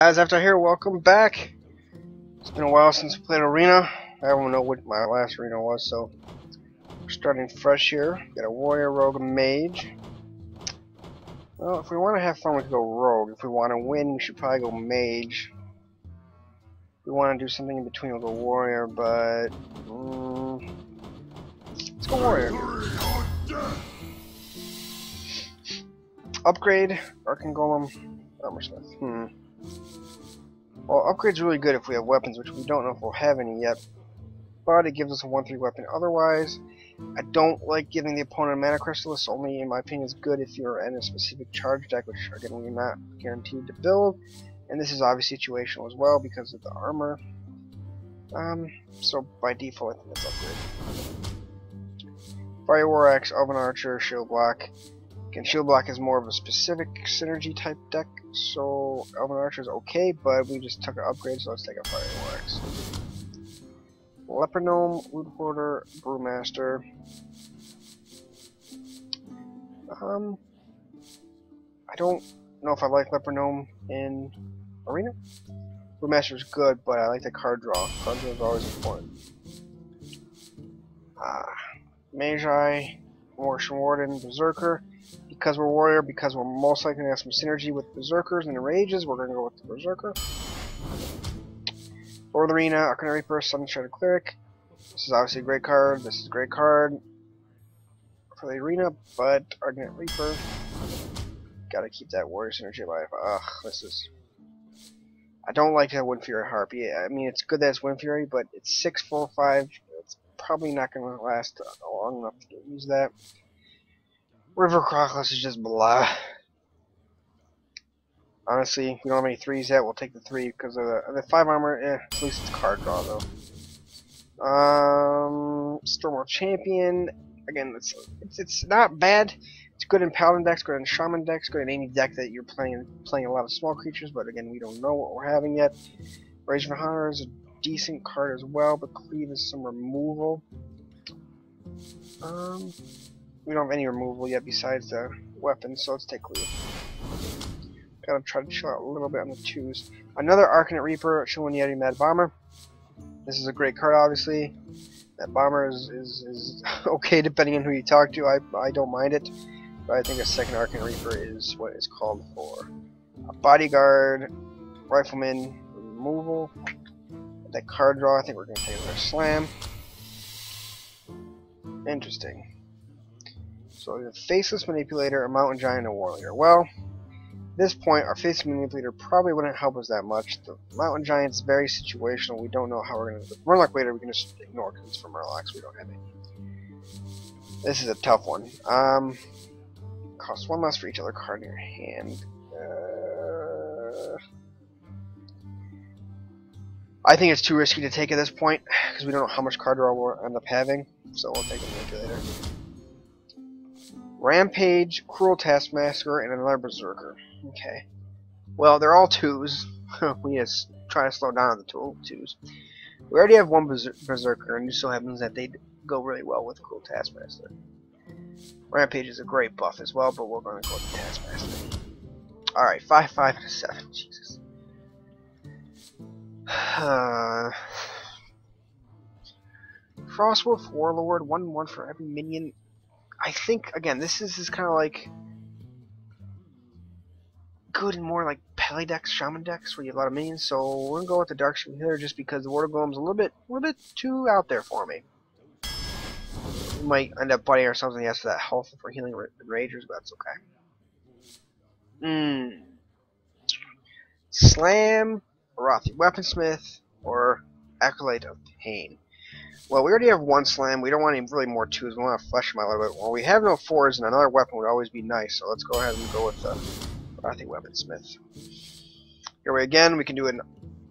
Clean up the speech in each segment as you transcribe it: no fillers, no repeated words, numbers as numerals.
Guys, after here, welcome back. It's been a while since we played Arena. I don't know what my last Arena was, so we're starting fresh here. Got a warrior, rogue, and mage. Well, if we want to have fun, we can go rogue. If we want to win, we should probably go mage. If we want to do something in between, we'll go warrior, but let's go warrior. Upgrade, Arcane Golem, Armorsmith. Well, upgrade's really good if we have weapons, which we don't know if we'll have any yet. But it gives us a 1/3 weapon. Otherwise, I don't like giving the opponent a mana crystal. It's only, in my opinion, is good if you're in a specific charge deck, which again we're not guaranteed to build. And this is obviously situational as well because of the armor. So by default, I think that's upgrade. Fire War Axe, Elven Archer, Shield Block. Again, Shield Block is more of a specific synergy type deck, so Elven Archer is okay, but we just took an upgrade, so let's take a Fire War Axe. Leper Gnome, Loot Hoarder, Brewmaster. I don't know if I like Leper Gnome in Arena. Brewmaster is good, but I like the card draw. Card draw is always important. Magi, Martian Warden, Berserker. Because we're warrior, because we're most likely going to have some synergy with berserkers and rages, we're going to go with the berserker. For the arena, Arcane Reaper, Sunshine Cleric. This is obviously a great card. This is a great card for the arena, but Arcane Reaper, gotta keep that warrior synergy alive. This is. I don't like that Wind Fury Harp. Yeah, I mean it's good that it's Wind Fury, but it's 6, 4, 5. It's probably not going to last long enough to use that. River Crocus is just blah. Honestly, we don't have any 3s yet. We'll take the 3 because of the 5 armor. At least it's card draw though. Stormwall Champion. Again, it's not bad. It's good in Paladin decks, good in Shaman decks, good in any deck that you're playing a lot of small creatures. But again, we don't know what we're having yet. Rage of Hunter is a decent card as well, but Cleave is some removal. We don't have any removal yet besides the weapons, so let's take Cleave. Gotta try to chill out a little bit on the 2s. Another Arcane Reaper, Shilwyn Yeti, Mad Bomber. This is a great card, obviously. Mad Bomber is okay depending on who you talk to. I don't mind it, but I think a second Arcane Reaper is what it's called for. A Bodyguard, Rifleman, removal. That card draw, I think we're gonna take another Slam. Interesting. So we have Faceless Manipulator, a Mountain Giant, and a Warrior. Well, at this point, our Faceless Manipulator probably wouldn't help us that much. The Mountain Giant's very situational. We don't know how we're going to... Murloc Wader we can just ignore because it's from Murlocs. We don't have any. This is a tough one. Costs 1 less for each other card in your hand. I think it's too risky to take at this point because we don't know how much card draw we'll end up having. So we'll take a Manipulator. Rampage, Cruel Taskmaster, and another Berserker. Okay. Well, they're all 2s. We just try to slow down on the 2s. We already have one Berserker, and it so happens that they go really well with Cruel Taskmaster. Rampage is a great buff as well, but we're going to go with the Taskmaster. Alright, 5, 5, and a 7. Jesus. Frostwolf, Warlord, 1/1 for every minion. I think, again, this is kind of like good and more like Pele decks, Shaman decks, where you have a lot of minions. So we're gonna go with the Darkshield Healer just because the Water Golem's a little bit too out there for me. We might end up butting ourselves in the ass for that health for healing Ragers, but that's okay. Slam, Arathi Weaponsmith, or Acolyte of Pain. Well, we already have 1 Slam. We don't want any really more 2s. We want to flesh them out a little bit. Well, we have no 4s, and another weapon would always be nice. So let's go ahead and go with the Arathi Weaponsmith. Here we again. We can do an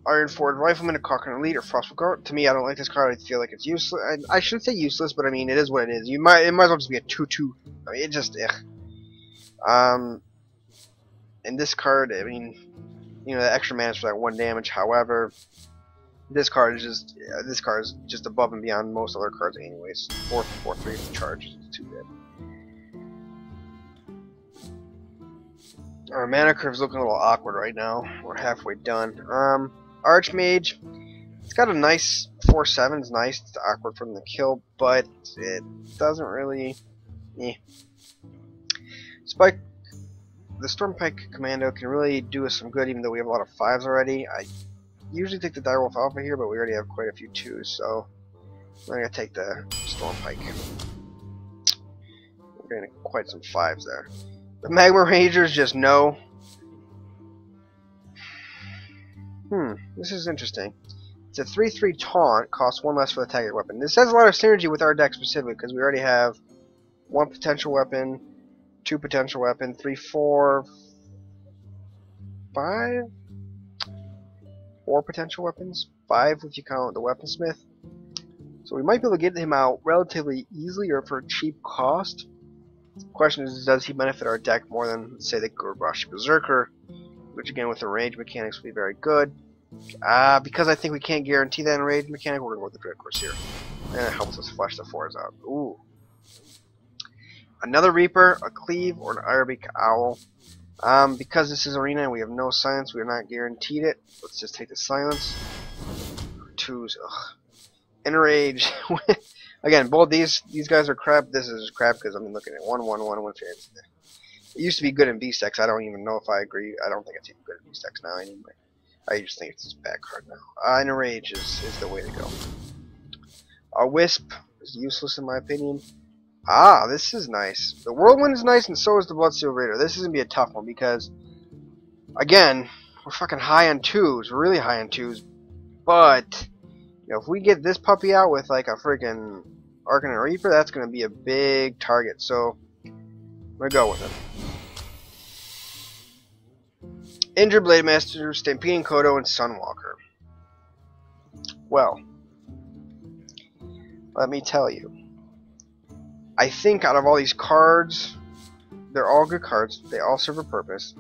Iron Forged Rifleman, a Cochran Elite, or Frostwolf Guard. To me, I don't like this card. I feel like it's useless. I shouldn't say useless, but I mean it is what it is. It might as well just be a 2/2. I mean, it just and this card, I mean, you know, the extra mana is for that 1 damage. However, this card is just above and beyond most other cards anyways. 4/3 charge is too good. Our mana curve's looking a little awkward right now. We're halfway done. Archmage, it's got a nice 4/7. It's nice. It's awkward for them to kill, but it doesn't really. Spike, the Stormpike Commando can really do us some good, even though we have a lot of 5s already. I usually take the Direwolf Alpha here, but we already have quite a few 2s, so we're gonna take the Stormpike. We're getting quite some 5s there. The Magma Rangers just no. This is interesting. It's a 3/3 taunt, costs 1 less for the target weapon. This has a lot of synergy with our deck specifically, because we already have 1 potential weapon, 2 potential weapon, 3, 4, 5? 4 potential weapons? 5 if you count the weaponsmith. So we might be able to get him out relatively easily or for a cheap cost. The question is, does he benefit our deck more than, say, the Gurbashi Berserker, which again with the rage mechanics will be very good. Because I think we can't guarantee that in rage mechanic, we're going to go with the Dread Coursier. And it helps us flesh the 4s out. Ooh. Another Reaper, a Cleave, or an Ironbeak Owl. Because this is Arena and we have no silence, we are not guaranteed it. Let's just take the silence. 2s, ugh. Enrage. Again, both these guys are crap. This is crap because I'm looking at 1/1/1/1 fans. It used to be good in beast decks. I don't even know if I agree. I don't think it's even good in beast decks now anyway. I just think it's just a bad card now. Enrage is the way to go. A Wisp is useless in my opinion. This is nice. The Whirlwind is nice, and so is the Bloodsteel Raider. This is gonna be a tough one because, again, we're fucking high on 2s. We're really high on 2s, but you know, if we get this puppy out with like a freaking Arcanine Reaper, that's gonna be a big target. So I'm gonna go with it. Injured Blade Master, Stampeding Kodo, and Sunwalker. Well, let me tell you. I think out of all these cards, they're all good cards. They all serve a purpose.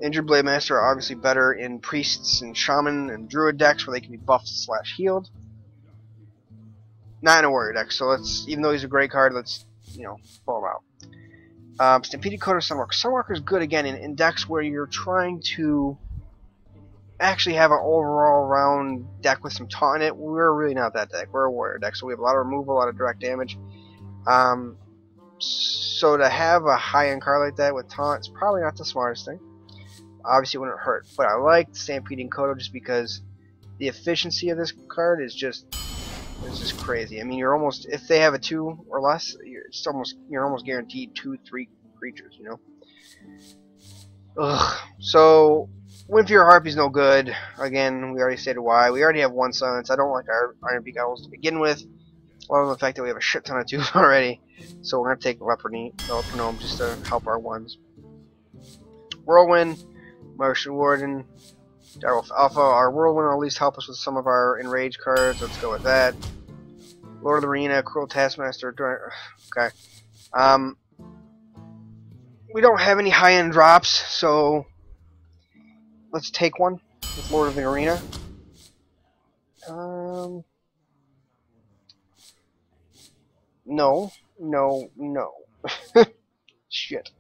Injured Blade Master are obviously better in Priests and Shaman and Druid decks where they can be buffed / healed. Not in a Warrior deck, so let's, even though he's a great card, let's, you know, pull him out. Stampeding Kodo, Sunwalker. Sunwalker is good again in decks where you're trying to actually have an overall round deck with some taunt in it. We're really not that deck. We're a Warrior deck, so we have a lot of removal, a lot of direct damage. So to have a high-end card like that with taunt is probably not the smartest thing. Obviously it wouldn't hurt, but I like Stampeding Kodo just because the efficiency of this card is just crazy. I mean, you're almost, if they have a 2 or less, you're almost guaranteed 2-3 creatures, you know. Ugh. So Windfear Harpy's no good. Again, we already stated why. We already have 1 silence. I don't like our Ironbeak Owls to begin with. Other than the fact that we have a shit ton of 2s already, so we're gonna take Leopardome just to help our 1s. Whirlwind, Martian Warden, Direwolf Alpha. Our Whirlwind will at least help us with some of our Enrage cards. Let's go with that. Lord of the Arena, Cruel Taskmaster. Okay. We don't have any high-end drops, so let's take one with Lord of the Arena. No. Shit.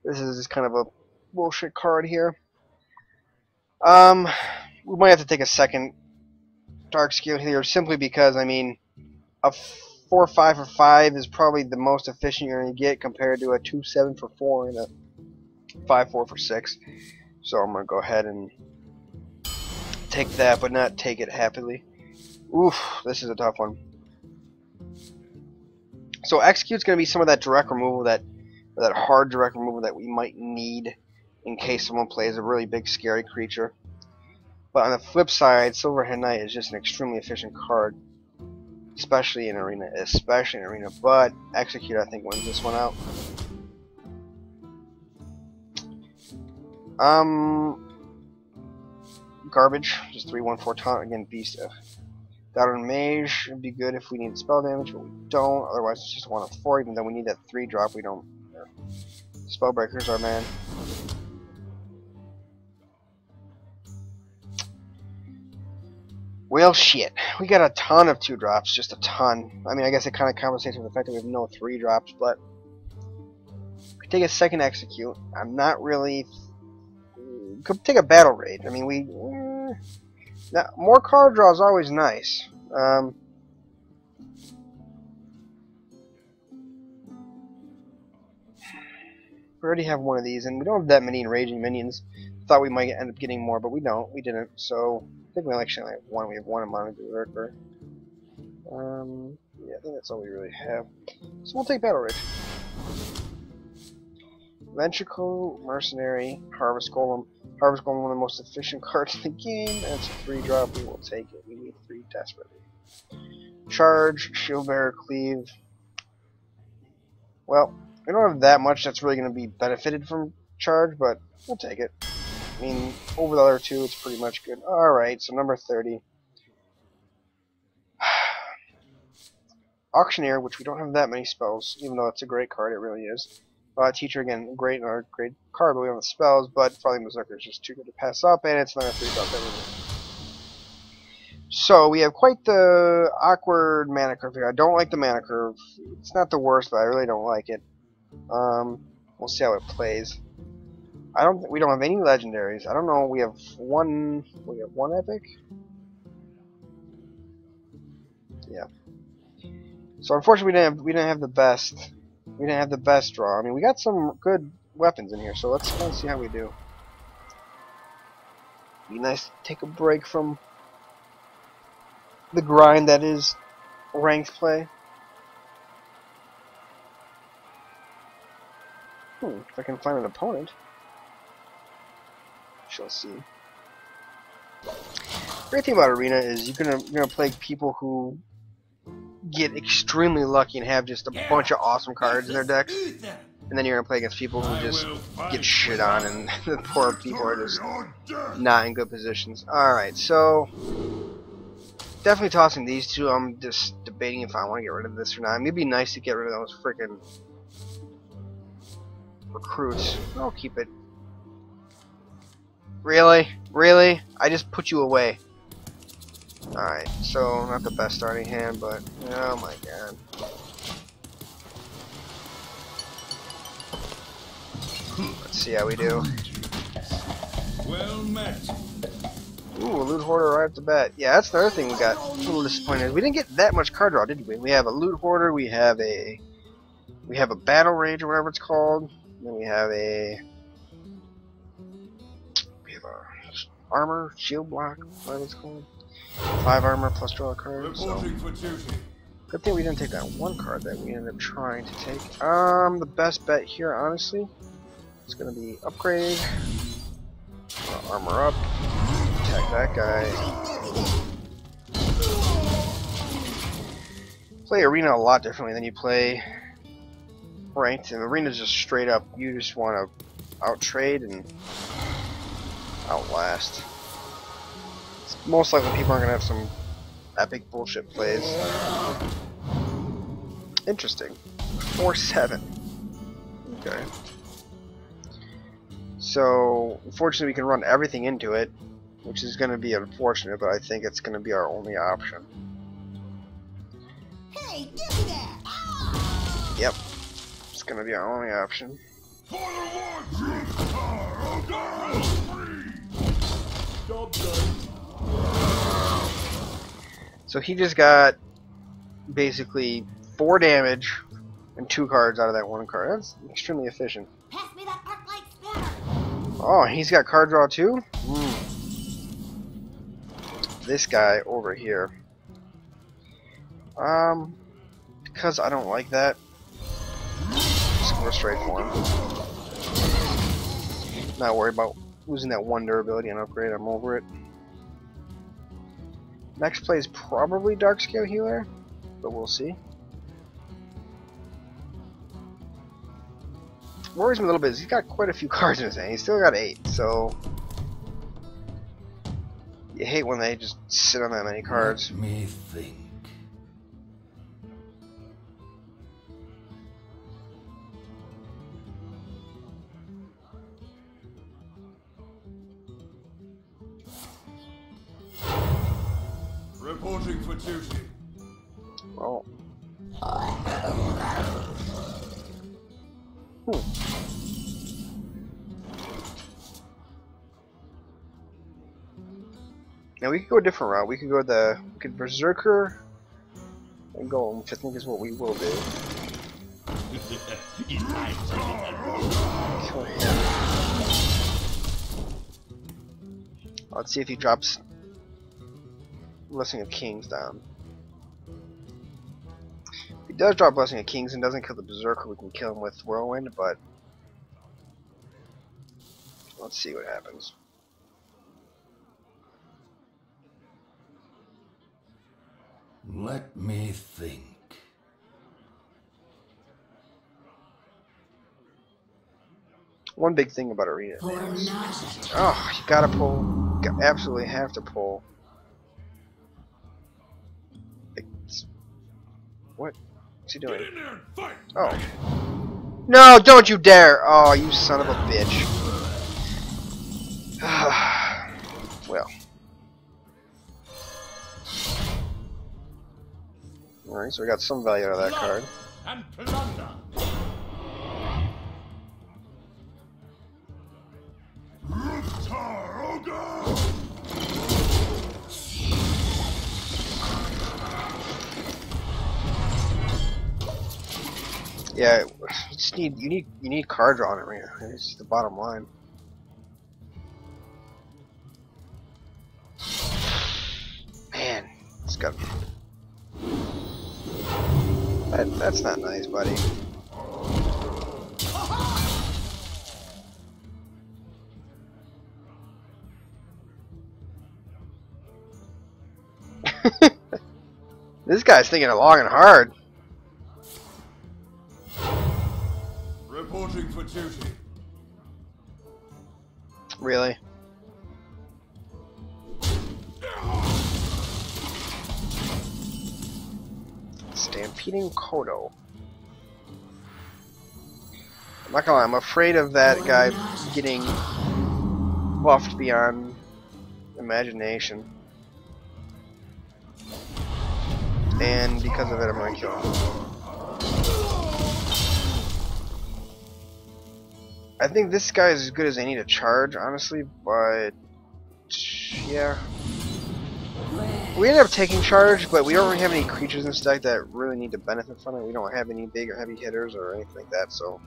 This is just kind of a bullshit card here. We might have to take a second Dark Scale here simply because, I mean, a 4/5 for 5 is probably the most efficient you're going to get compared to a 2/7 for 4 and a 5/4 for 6. So I'm going to go ahead and take that, but not take it happily. Oof, this is a tough one. So Execute's going to be some of that direct removal, that hard direct removal that we might need in case someone plays a really big scary creature. But on the flip side, Silverhead Knight is just an extremely efficient card, especially in Arena. But Execute, I think, wins this one out. Garbage, just 3/1/4 taunt again. Beast. Doubting Mage would be good if we need spell damage, but we don't. Otherwise, it's just 1/4. Even though we need that 3-drop, we don't. Spellbreaker's our man. Well, shit. We got a ton of 2-drops, just a ton. I mean, I guess it kind of compensates for the fact that we have no 3-drops, but We take a second execute. I'm not really. Could take a battle rage. I mean, now, more card draw is always nice. We already have one of these, and we don't have that many enraging minions. Thought we might end up getting more, but we don't. We didn't. So I think we actually only have one. We have one amount of berserker. Yeah, I think that's all we really have. So we'll take battle rage. Ventricle, Mercenary, Harvest Golem. Harvest Golem, one of the most efficient cards in the game, and it's a 3-drop. We will take it. We need 3 desperately. Charge, Shield Bearer, Cleave. Well, we don't have that much that's really going to be benefited from charge, but we'll take it. I mean, over the other two, it's pretty much good. Alright, so number 30. Auctioneer, which we don't have that many spells, even though it's a great card, it really is. Teacher, again, great card, but we don't have spells, but Farthing Berserker is just too good to pass up, and it's another 3-drop that we need. So, we have quite the awkward mana curve here. I don't like the mana curve. It's not the worst, but I really don't like it. We'll see how it plays. We don't have any legendaries. I don't know, we have one epic? Yeah. So unfortunately we didn't have the best draw. I mean, we got some good weapons in here, so let's see how we do. Be nice to take a break from the grind that is ranked play. If I can find an opponent. Shall see. Great thing about Arena is you're gonna play people who get extremely lucky and have just a bunch of awesome cards in their decks, and then you're gonna play against people who just get shit on, and the poor people are just not in good positions. Alright, so definitely tossing these two. I'm just debating if I want to get rid of this or not. It'd be nice to get rid of those freaking recruits. I'll keep it. Really? Really? I just put you away. Alright, so not the best starting hand, but oh my god. Let's see how we do. Well met. Ooh, a loot hoarder right off the bat. Yeah, that's the other thing we got a little disappointed. We didn't get that much card draw, did we? We have a loot hoarder, we have a battle rage or whatever it's called. Then we have a armor, shield block, whatever it's called. 5 armor plus draw a card. So good thing we didn't take that one card that we ended up trying to take. The best bet here, honestly, is gonna be upgrade, armor up, attack that guy. Play Arena a lot differently than you play ranked. And Arena's just straight up. You just want to out-trade and outlast. It's most likely people aren't going to have some epic bullshit plays. Interesting. 4-7. Okay. So, unfortunately we can run everything into it, which is going to be unfortunate, but I think it's going to be our only option. Hey, give me that! Ah! Yep. It's going to be our only option. So he just got basically 4 damage and 2 cards out of that 1 card. That's extremely efficient. Pass me that arc light spinner! Oh, he's got card draw too? This guy over here. Because I don't like that, just go straight for him. Not worried about losing that 1 durability and upgrade, I'm over it. Next play is probably Dark Scale Healer, but we'll see. Worries me a little bit is he's got quite a few cards in his hand. He's still got 8, so you hate when they just sit on that many cards. Let me think. Reporting for duty. Well. Now we could go a different route. We could Berserker and Golem, which I think is what we will do. Kill him. Let's see if he drops Blessing of Kings down. If he does drop Blessing of Kings and doesn't kill the Berserker, we can kill him with Whirlwind, but let's see what happens. Let me think. One big thing about Arena. Oh, you gotta pull. You absolutely have to pull. What? What's he doing? Get in there and fight. Oh. No, don't you dare! Oh, you son of a bitch. Well. Alright, so we got some value out of that card. And plunder. Yeah, you need card draw in Arena. It's the bottom line. Man, it's got that's not nice, buddy. This guy's thinking it long and hard. Reporting for duty. Really? Stampeding Kodo. I'm not gonna lie, I'm afraid of that guy getting buffed beyond imagination. And because of it, I'm gonna kill him. I think this guy is as good as any to charge, honestly, but yeah. We ended up taking charge, but we don't really have any creatures in this deck that really need to benefit from it. We don't have any big or heavy hitters or anything like that, so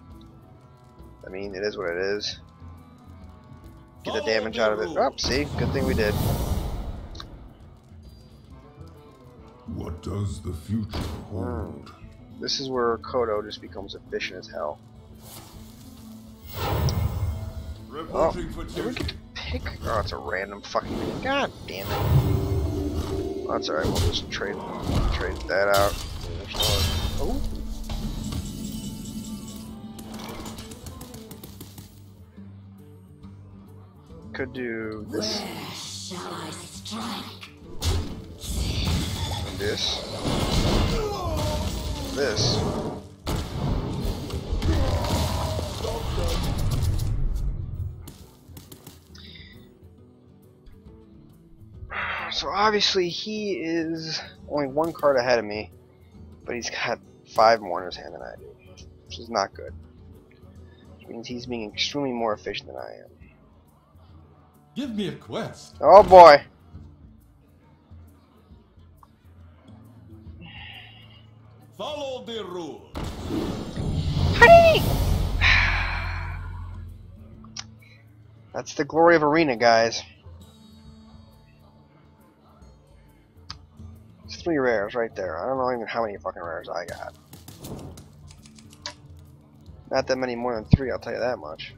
I mean, it is what it is. Get the damage out of it. Oh, see? Good thing we did. What does the future hold? This is where Kodo just becomes efficient as hell. Reporting for Did we duty. get to pick? Oh, it's a random fucking thing. God damn it. That's alright, we'll just trade that out. Oh. Could do this. Where shall I strike? And this. This. So obviously he is only one card ahead of me, but he's got 5 more in his hand than I do, which is not good. Which means he's being extremely more efficient than I am. Give me a quest. Oh boy! Follow the rules. That's the glory of Arena, guys. It's 3 rares right there. I don't know even how many fucking rares I got. Not that many more than 3, I'll tell you that much.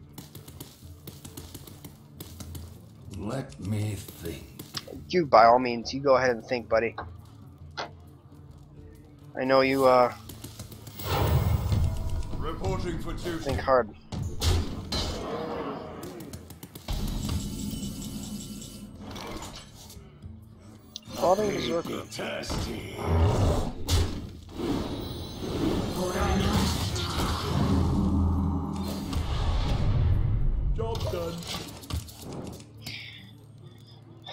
Let me think. You, by all means, you go ahead and think, buddy. I know you, Reporting for duty. think hard. Falling Berserker. Thirsty. Job done.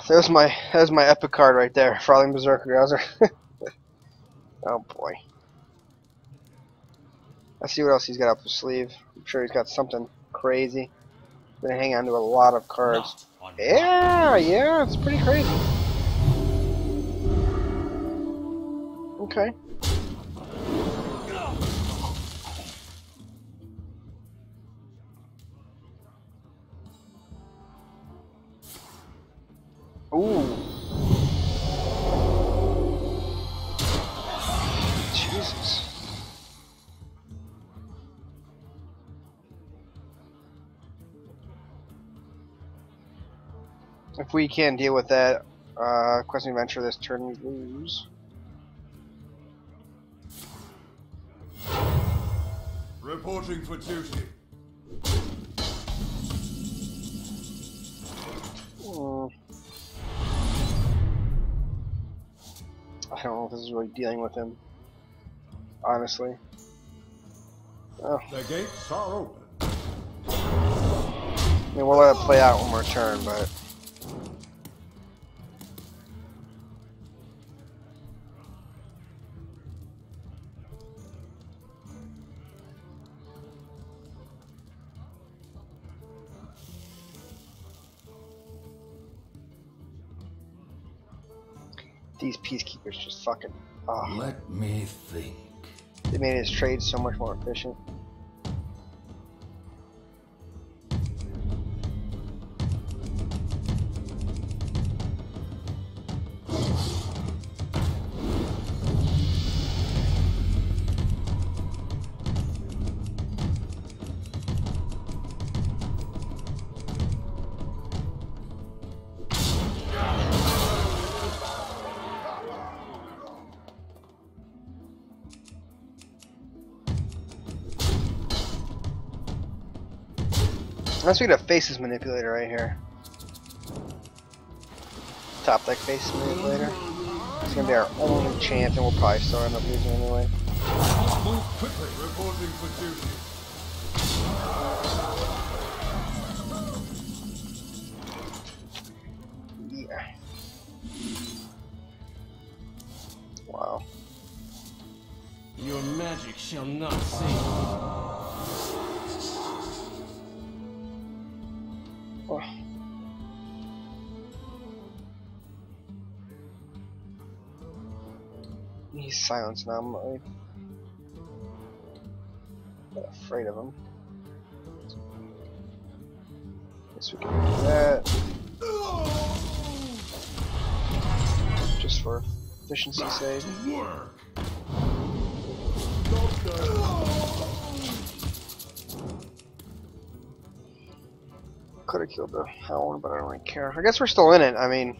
There's my epic card right there, Frothing Berserker Gouser. Oh boy. Let's see what else he's got up his sleeve. I'm sure he's got something crazy. He's gonna hang on to a lot of cards. Yeah, it's pretty crazy. Okay. Ooh. Jesus. If we can't deal with that, Questing Venture this turn, we lose. Reporting for duty. I don't know if this is really dealing with him, honestly. Oh. The gates are open. I mean, we'll let it play out one more turn, but... These peacekeepers just fucking... Oh. Let me think. They made his trade so much more efficient. Unless we get a Faces Manipulator right here. Top deck Faces Manipulator. It's gonna be our only chance, and we'll probably still end up losing anyway. Move quickly. Reporting for duty. Yeah. Wow. Your magic shall not save me. Oh. He's silenced now. I'm like afraid of him. Guess we can do that. Just for efficiency's sake. Work. Could have killed the Hound, but I don't really care. I guess we're still in it. I mean,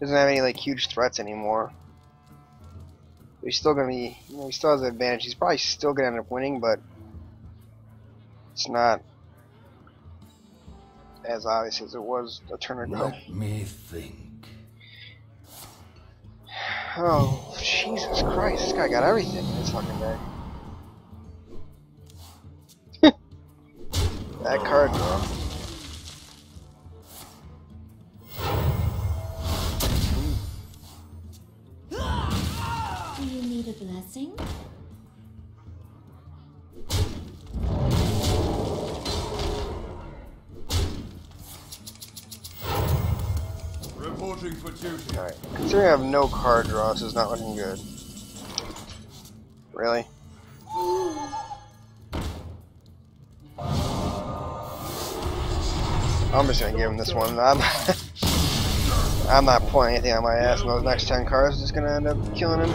doesn't have any like huge threats anymore. He's still gonna be. You know, he still has an advantage. He's probably still gonna end up winning, but it's not as obvious as it was a turn ago. Let me think. Oh, Jesus Christ! This guy got everything in this fucking day. That card, bro. Do you need a blessing? Reporting for duty. Alright, considering I have no card draw, this is not looking good. Really? I'm just gonna give him this one. I'm not pulling anything on my ass, and those next 10 cards are just gonna end up killing him.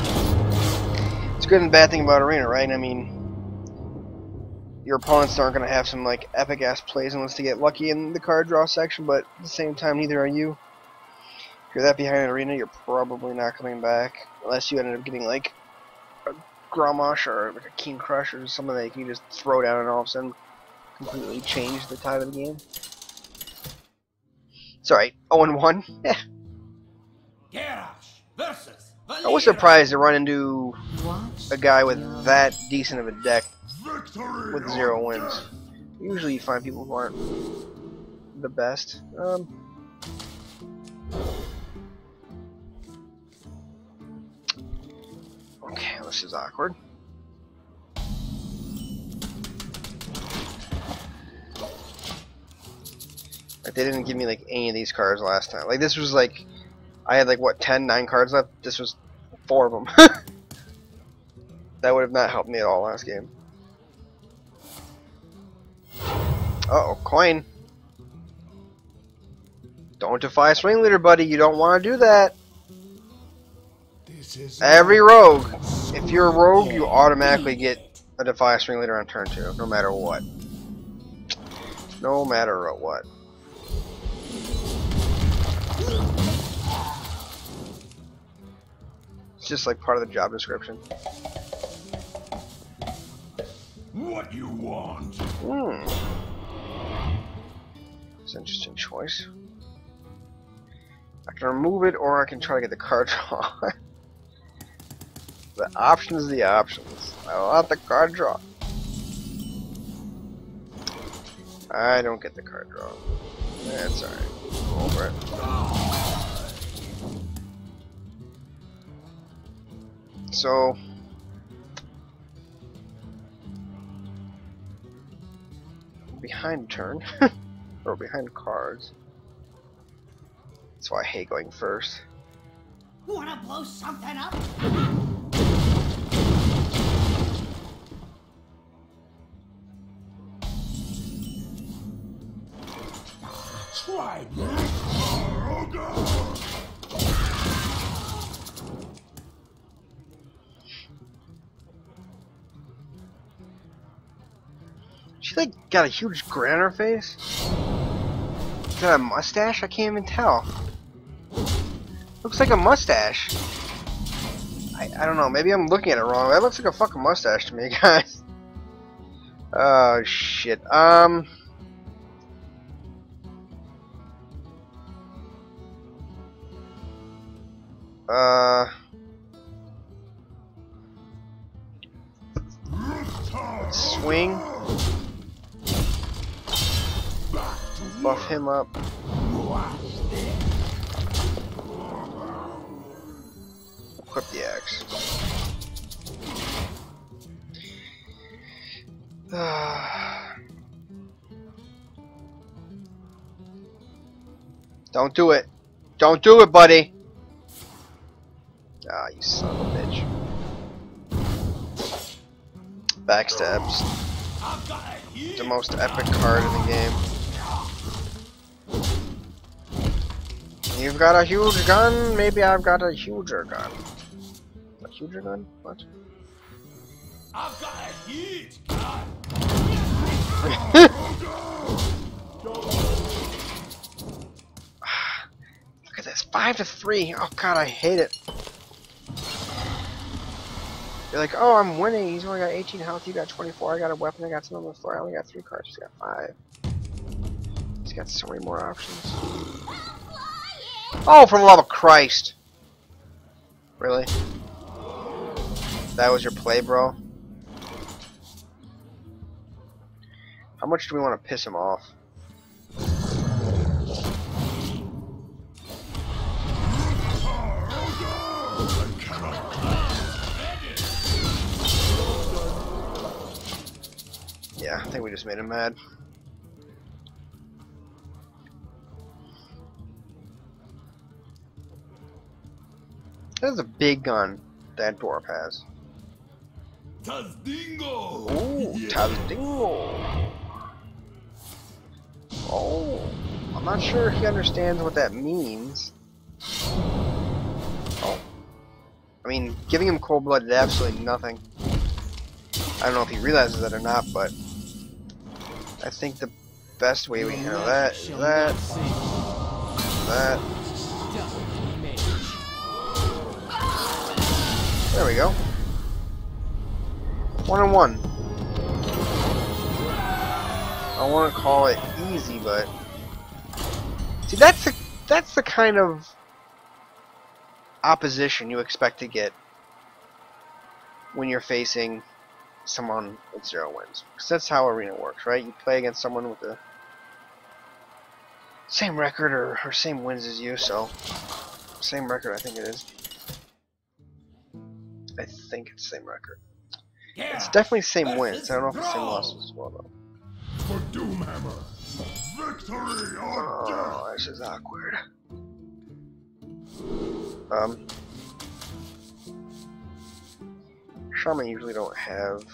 It's a good and bad thing about Arena, right? I mean, your opponents aren't gonna have some like epic ass plays unless they get lucky in the card draw section, but at the same time, neither are you. If you're that behind in Arena, you're probably not coming back unless you ended up getting like a Grommash or like a King Crush or something that you can just throw down and all of a sudden completely change the tide of the game. It's alright, 0-1. Yeah. I was surprised to run into a guy with that decent of a deck Victory with 0 wins. Usually you find people who aren't the best. Okay, this is awkward. Like, they didn't give me like any of these cards last time. Like this was like, I had like what 9 cards left. This was 4 of them. That would have not helped me at all last game. Uh-oh, coin. Don't defy swing leader, buddy. You don't want to do that. This is Every rogue. If you're a rogue, you automatically get a defy swing leader on turn 2, no matter what. No matter what. It's just like part of the job description. what you want. It's an interesting choice. I can remove it, or I can try to get the card draw. The options are the options. I want the card draw. I don't get the card draw. That's alright. Over it. So behind turn. Or behind cards. That's why I hate going first. Wanna blow something up? Try this. Oh, God. She like got a huge grin on her face. Is that a mustache? I can't even tell. Looks like a mustache. I don't know. Maybe I'm looking at it wrong. That looks like a fucking mustache to me, guys. Oh shit. Let's swing. Buff him up. Equip the axe. Don't do it. Don't do it, buddy. Ah, you son of a bitch. Backstabs. The most epic card in the game. You've got a huge gun, maybe I've got a huger gun. A huger gun? What? I've got a huge gun. Look at this, 5-3. Oh god, I hate it. You're like, oh, I'm winning. He's only got 18 health. You got 24. I got a weapon. I got some on the floor. I only got 3 cards. He's got 5. He's got so many more options. Oh, for the love of Christ! Really? That was your play, bro? How much do we want to piss him off? Yeah, I think we just made him mad. That's a big gun that dwarf has. Tazdingo! Ooh, Tazdingo! Oh, I'm not sure he understands what that means. Oh. I mean, giving him cold blood did absolutely nothing. I don't know if he realizes that or not, but I think the best way we handle that is that. That. There we go. 1-1. I want to call it easy, but see, that's the kind of opposition you expect to get when you're facing someone with 0 wins. Because that's how Arena works, right? You play against someone with the same record or same wins as you, so same record, I think it is. I think it's same record. Yeah, it's definitely same wins. I don't know if it's same losses as well, though. For Doomhammer, victory or death. Oh, this is awkward. Shaman usually don't have.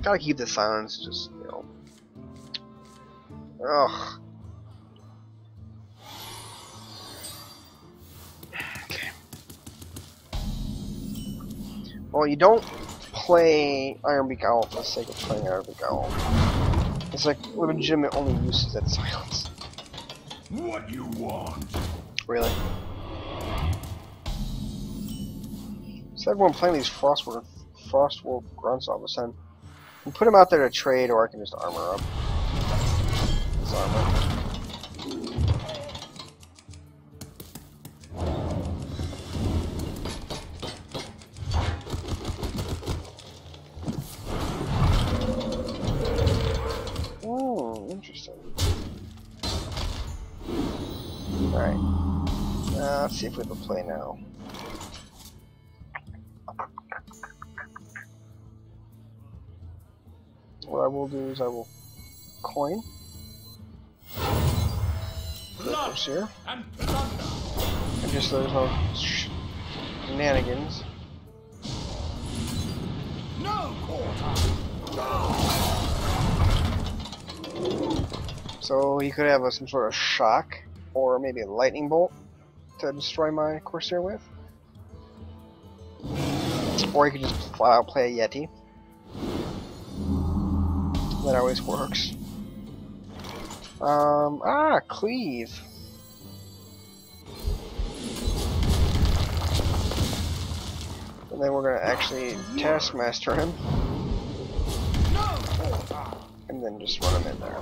Gotta keep the silence, just, you know. Ugh. Okay. Well, you don't play Ironbeak Owl for the sake of playing Ironbeak Owl. It's like legitimate only uses that silence. What you want? Really? So everyone playing these Frostwolf grunts all of a sudden. I can put him out there to trade, or I can just armor up. His armor. Interesting. Alright. Let's see if we have a play now. What I will do is I will coin. Blood Here. and plunder. And just so there's no shenanigans. No quarter. So he could have some sort of shock, or maybe a lightning bolt to destroy my Corsair with. Or he could just flat out play a Yeti. That always works. Cleave. And then we're gonna actually Taskmaster him. And then just run him in there.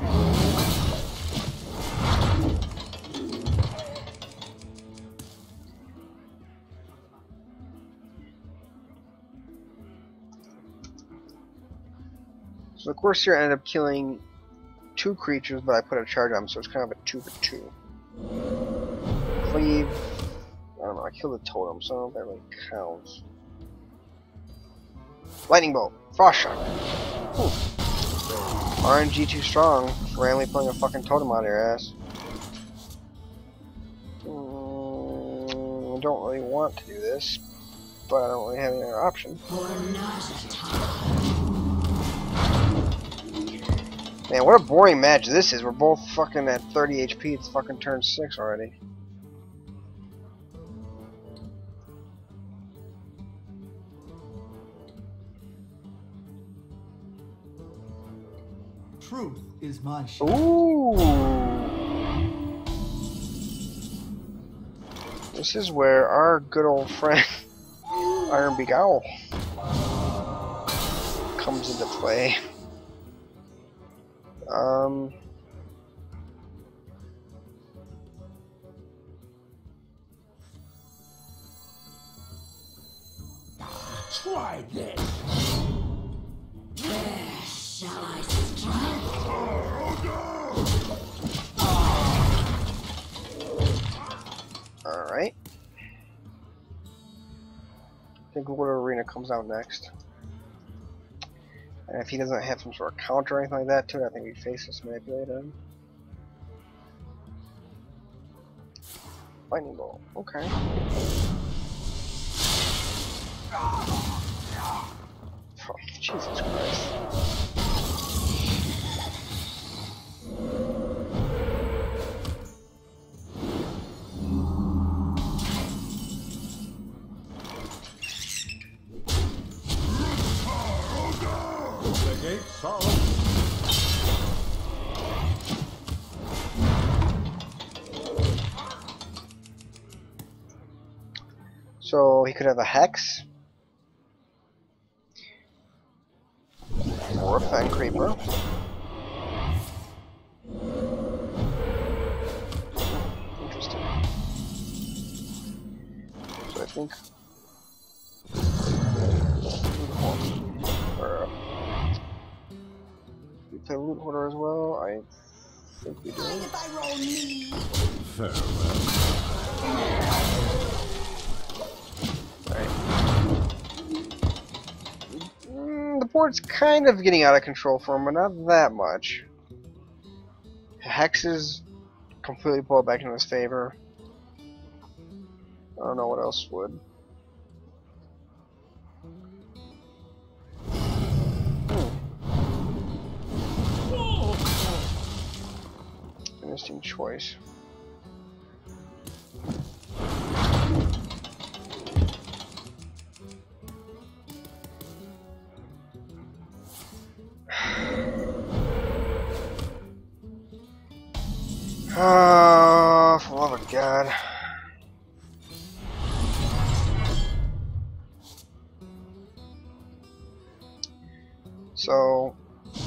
So the Corsair ended up killing 2 creatures, but I put a charge on him, so it's kind of a 2 for 2. Cleave. I don't know, I killed the totem, so I don't know if that really counts. Lightning Bolt. Frost Shock. RNG too strong for randomly pulling a fucking totem out of your ass. I don't really want to do this, but I don't really have any other option. Man, what a boring match this is. We're both fucking at 30 HP. It's fucking turn 6 already. Truth is my shield. Ooh. This is where our good old friend Ironbeak Owl comes into play. Try this. Where shall I strike? Alright. I think Lord Arena comes out next. And if he doesn't have some sort of counter or anything like that to it, I think we face this manipulator. Lightning Bolt. Okay. Oh, Jesus Christ. The gate's solid. So he could have a Hex. Or a Fang Creeper. Interesting. So I think... we play Loot Hoarder as well. I think we do. If I roll me. The board's kind of getting out of control for him, but not that much. Hexes completely pull it back in his favor. I don't know what else would. Interesting choice. Oh, for the love of God. So, I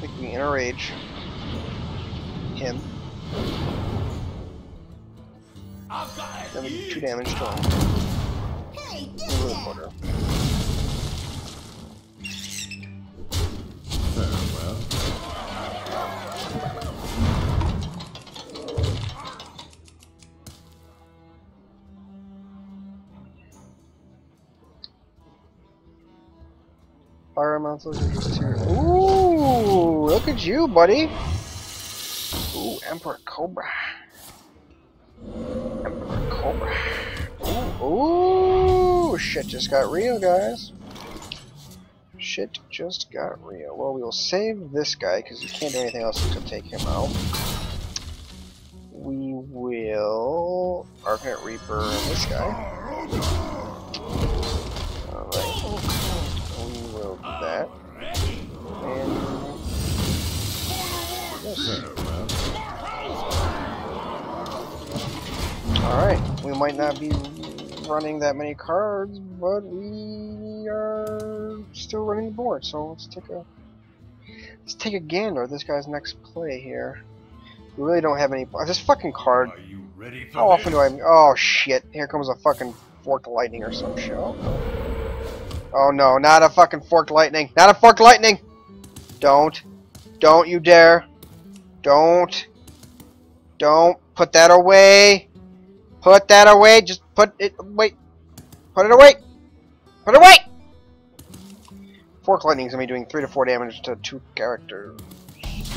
think we enrage him. I've got a Then we do hit. 2 damage to him. Hey, Move get the that! quarter. Farewell. Fire amounts are just 2. Ooh, look at you, buddy. Ooh, Emperor Cobra. Emperor Cobra. Ooh, shit just got real, guys. Shit just got real. Well, we will save this guy because you can't do anything else to take him out. We will Arcanite Reaper this guy. Alright. We will do that. And this. Farewell. Alright. We might not be running that many cards, but we are still running the board, so let's take a gander at this guy's next play here. We really don't have any. This fucking card. Are you ready for How often do I? this? Oh shit! Here comes a fucking forked lightning or some shit. Oh no! Not a fucking forked lightning! Not a forked lightning! Don't you dare! Don't put that away! Put that away! Just put it away! Put it away! Put it away! Fork lightning's gonna be doing 3 to 4 damage to 2 characters.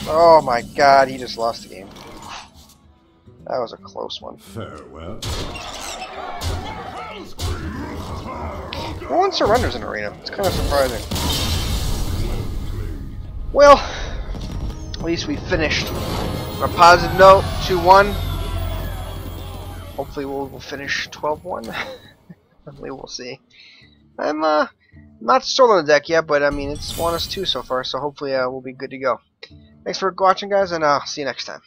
Oh my god! He just lost the game. That was a close one. Farewell. No one surrenders in Arena. It's kind of surprising. Well, at least we finished. On a positive note, 2-1. Hopefully we'll finish 12-1. Hopefully we'll see. I'm not sold on the deck yet, but I mean it's won us 2 so far, so hopefully we'll be good to go. Thanks for watching, guys, and see you next time.